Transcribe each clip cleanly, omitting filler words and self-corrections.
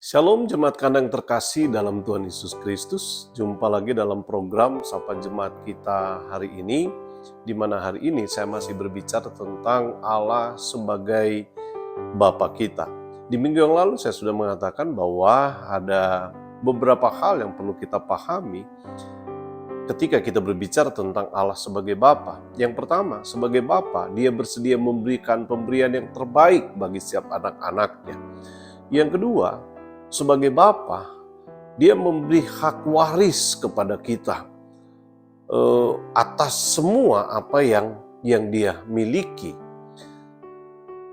Shalom Jemaat Kandang terkasih dalam Tuhan Yesus Kristus. Jumpa lagi dalam program Sapa Jemaat kita hari ini, di mana hari ini saya masih berbicara tentang Allah sebagai Bapa kita. Di minggu yang lalu saya sudah mengatakan bahwa ada beberapa hal yang perlu kita pahami ketika kita berbicara tentang Allah sebagai Bapa. Yang pertama, sebagai Bapa, Dia bersedia memberikan pemberian yang terbaik bagi setiap anak-anaknya. Yang kedua, sebagai Bapa, Dia memberi hak waris kepada kita atas semua apa yang Dia miliki.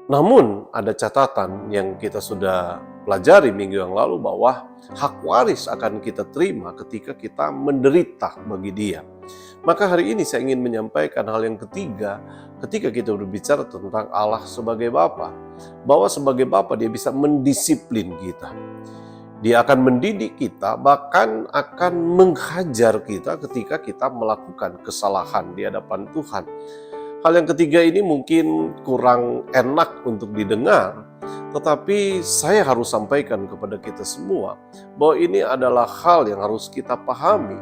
Namun ada catatan yang kita sudah pelajari minggu yang lalu bahwa hak waris akan kita terima ketika kita menderita bagi Dia. Maka hari ini saya ingin menyampaikan hal yang ketiga ketika kita berbicara tentang Allah sebagai Bapa. Bahwa sebagai Bapa Dia bisa mendisiplin kita. Dia akan mendidik kita, bahkan akan menghajar kita ketika kita melakukan kesalahan di hadapan Tuhan. Hal yang ketiga ini mungkin kurang enak untuk didengar, tetapi saya harus sampaikan kepada kita semua bahwa ini adalah hal yang harus kita pahami.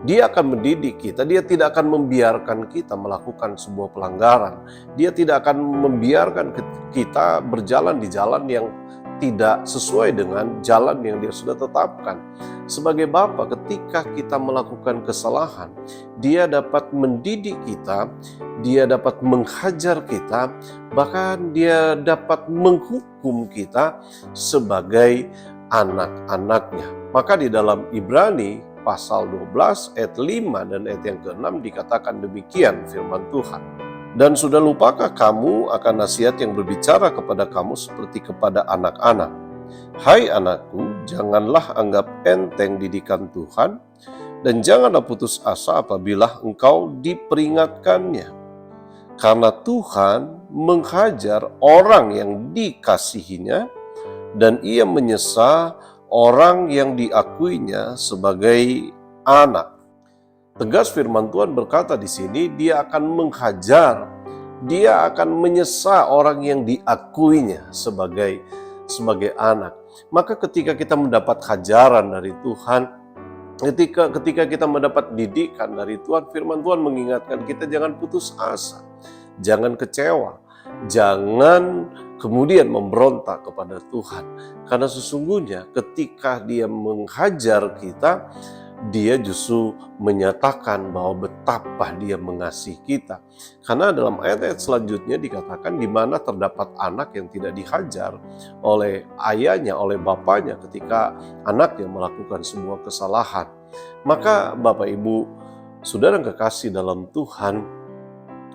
Dia akan mendidik kita, Dia tidak akan membiarkan kita melakukan sebuah pelanggaran. Dia tidak akan membiarkan kita berjalan di jalan yang tidak sesuai dengan jalan yang Dia sudah tetapkan. Sebagai Bapa, ketika kita melakukan kesalahan, Dia dapat mendidik kita, Dia dapat menghajar kita, bahkan Dia dapat menghukum kita sebagai anak-anaknya. Maka di dalam Ibrani pasal 12 ayat 5 dan ayat yang ke-6 dikatakan demikian firman Tuhan. Dan sudah lupakah kamu akan nasihat yang berbicara kepada kamu seperti kepada anak-anak? Hai anakku, janganlah anggap enteng didikan Tuhan, dan janganlah putus asa apabila engkau diperingatkannya. Karena Tuhan menghajar orang yang dikasihinya, dan Ia menyesa orang yang diakuinya sebagai anak. Tegas firman Tuhan berkata di sini, Dia akan menghajar, Dia akan menyesa orang yang diakuinya sebagai anak. Maka ketika kita mendapat hajaran dari Tuhan, ketika kita mendapat didikan dari Tuhan, firman Tuhan mengingatkan kita jangan putus asa, jangan kecewa, jangan kemudian memberontak kepada Tuhan. Karena sesungguhnya ketika Dia menghajar kita, Dia justru menyatakan bahwa betapa Dia mengasihi kita. Karena dalam ayat-ayat selanjutnya dikatakan di mana terdapat anak yang tidak dihajar oleh ayahnya, oleh bapaknya ketika anaknya melakukan sebuah kesalahan. Maka Bapak Ibu, saudara yang kekasih dalam Tuhan,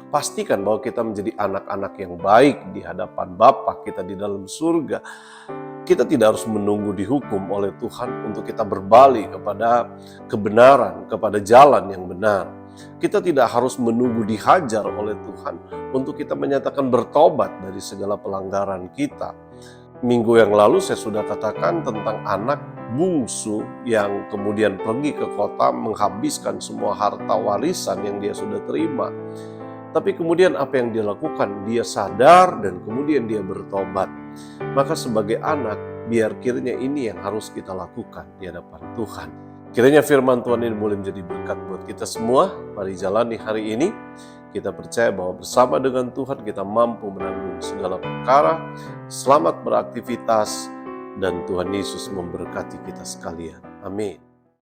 pastikan bahwa kita menjadi anak-anak yang baik di hadapan Bapa kita di dalam surga. Kita tidak harus menunggu dihukum oleh Tuhan untuk kita berbalik kepada kebenaran, kepada jalan yang benar. Kita tidak harus menunggu dihajar oleh Tuhan untuk kita menyatakan bertobat dari segala pelanggaran kita. Minggu yang lalu saya sudah katakan tentang anak bungsu yang kemudian pergi ke kota menghabiskan semua harta warisan yang dia sudah terima. Tapi kemudian apa yang dia lakukan? Dia sadar dan kemudian dia bertobat. Maka sebagai anak, biar kiranya ini yang harus kita lakukan di hadapan Tuhan. Kiranya firman Tuhan ini boleh menjadi berkat buat kita semua. Mari jalani hari ini. Kita percaya bahwa bersama dengan Tuhan kita mampu menanggung segala perkara. Selamat beraktivitas dan Tuhan Yesus memberkati kita sekalian. Amin.